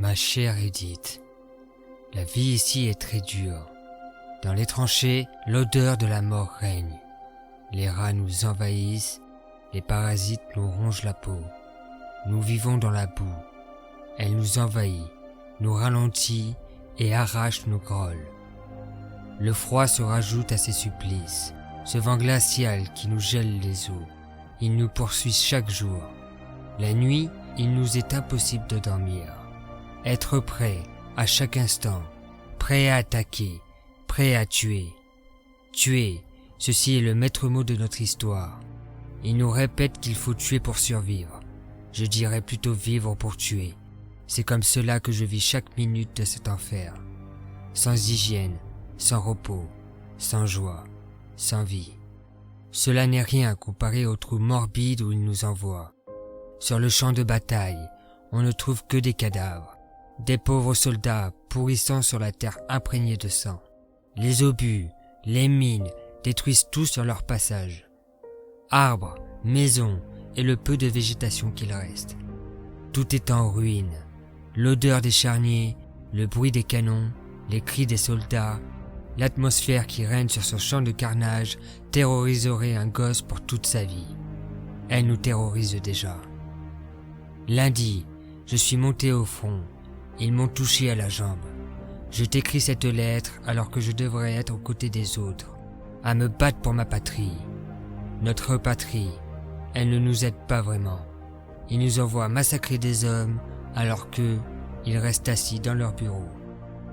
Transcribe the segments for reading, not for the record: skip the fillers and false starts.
Ma chère Edith, la vie ici est très dure. Dans les tranchées, l'odeur de la mort règne. Les rats nous envahissent, les parasites nous rongent la peau. Nous vivons dans la boue. Elle nous envahit, nous ralentit et arrache nos grolles. Le froid se rajoute à ces supplices, ce vent glacial qui nous gèle les os. Il nous poursuit chaque jour. La nuit, il nous est impossible de dormir. Être prêt à chaque instant, prêt à attaquer, prêt à tuer. Tuer, ceci est le maître mot de notre histoire. Il nous répète qu'il faut tuer pour survivre. Je dirais plutôt vivre pour tuer. C'est comme cela que je vis chaque minute de cet enfer. Sans hygiène, sans repos, sans joie, sans vie. Cela n'est rien comparé au trou morbide où il nous envoie. Sur le champ de bataille, on ne trouve que des cadavres. Des pauvres soldats pourrissant sur la terre imprégnée de sang. Les obus, les mines détruisent tout sur leur passage. Arbres, maisons et le peu de végétation qu'il reste. Tout est en ruine. L'odeur des charniers, le bruit des canons, les cris des soldats, l'atmosphère qui règne sur ce champ de carnage terroriserait un gosse pour toute sa vie. Elle nous terrorise déjà. Lundi, je suis monté au front. Ils m'ont touché à la jambe. Je t'écris cette lettre alors que je devrais être aux côtés des autres, à me battre pour ma patrie. Notre patrie, elle ne nous aide pas vraiment. Ils nous envoient massacrer des hommes alors qu'eux, ils restent assis dans leur bureau.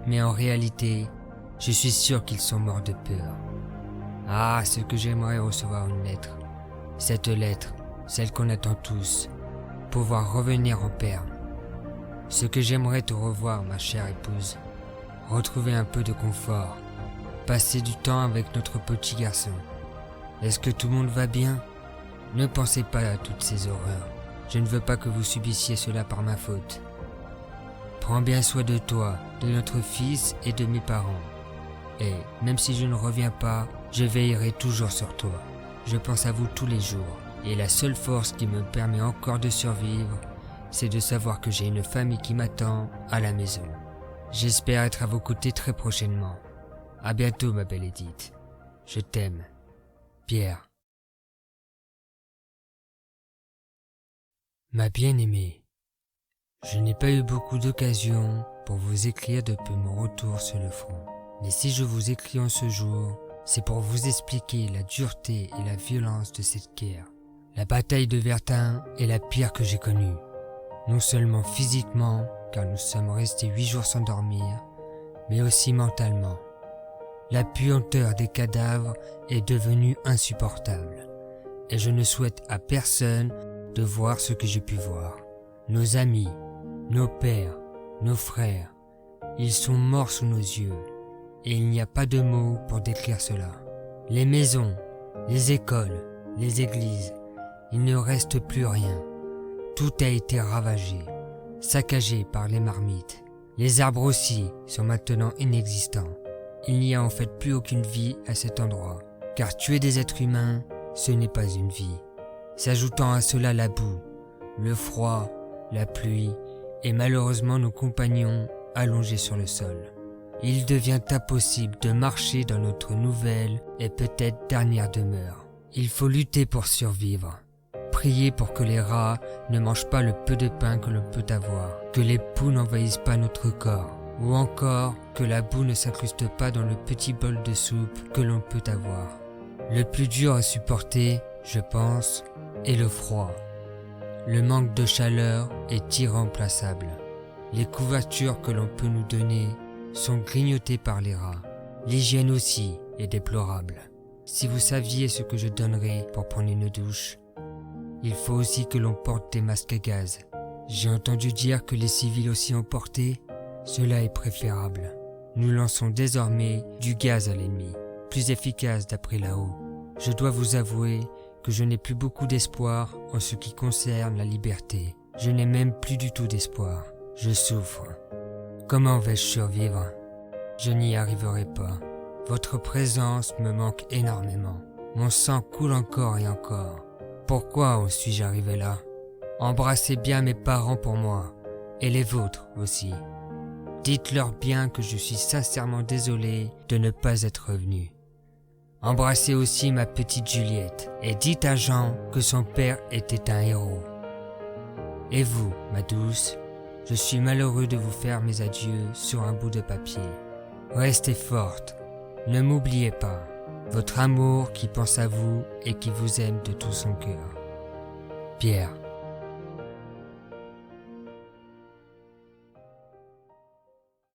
Mais en réalité, je suis sûr qu'ils sont morts de peur. Ah, ce que j'aimerais recevoir une lettre. Cette lettre, celle qu'on attend tous, pouvoir revenir en perme. Ce que j'aimerais te revoir, ma chère épouse. Retrouver un peu de confort. Passer du temps avec notre petit garçon. Est-ce que tout le monde va bien? Ne pensez pas à toutes ces horreurs. Je ne veux pas que vous subissiez cela par ma faute. Prends bien soin de toi, de notre fils et de mes parents. Et même si je ne reviens pas, je veillerai toujours sur toi. Je pense à vous tous les jours. Et la seule force qui me permet encore de survivre, c'est de savoir que j'ai une famille qui m'attend à la maison. J'espère être à vos côtés très prochainement. À bientôt, ma belle Edith. Je t'aime. Pierre. Ma bien-aimée, je n'ai pas eu beaucoup d'occasions pour vous écrire depuis mon retour sur le front. Mais si je vous écris en ce jour, c'est pour vous expliquer la dureté et la violence de cette guerre. La bataille de Verdun est la pire que j'ai connue. Non seulement physiquement, car nous sommes restés 8 jours sans dormir, mais aussi mentalement. La puanteur des cadavres est devenue insupportable, et je ne souhaite à personne de voir ce que j'ai pu voir. Nos amis, nos pères, nos frères, ils sont morts sous nos yeux, et il n'y a pas de mots pour décrire cela. Les maisons, les écoles, les églises, il ne reste plus rien. Tout a été ravagé, saccagé par les marmites. Les arbres aussi sont maintenant inexistants. Il n'y a en fait plus aucune vie à cet endroit, car tuer des êtres humains, ce n'est pas une vie. S'ajoutant à cela la boue, le froid, la pluie et malheureusement nos compagnons allongés sur le sol. Il devient impossible de marcher dans notre nouvelle et peut-être dernière demeure. Il faut lutter pour survivre. Prier pour que les rats ne mangent pas le peu de pain que l'on peut avoir, que les poux n'envahissent pas notre corps, ou encore que la boue ne s'incruste pas dans le petit bol de soupe que l'on peut avoir. Le plus dur à supporter, je pense, est le froid. Le manque de chaleur est irremplaçable. Les couvertures que l'on peut nous donner sont grignotées par les rats. L'hygiène aussi est déplorable. Si vous saviez ce que je donnerais pour prendre une douche, il faut aussi que l'on porte des masques à gaz. J'ai entendu dire que les civils aussi en portaient. Cela est préférable. Nous lançons désormais du gaz à l'ennemi, plus efficace d'après là-haut. Je dois vous avouer que je n'ai plus beaucoup d'espoir en ce qui concerne la liberté. Je n'ai même plus du tout d'espoir. Je souffre. Comment vais-je survivre? Je n'y arriverai pas. Votre présence me manque énormément. Mon sang coule encore et encore. Pourquoi en suis-je arrivé là? Embrassez bien mes parents pour moi et les vôtres aussi. Dites-leur bien que je suis sincèrement désolé de ne pas être revenu. Embrassez aussi ma petite Juliette et dites à Jean que son père était un héros. Et vous, ma douce, je suis malheureux de vous faire mes adieux sur un bout de papier. Restez forte, ne m'oubliez pas, votre amour qui pense à vous et qui vous aime de tout son cœur. Pierre.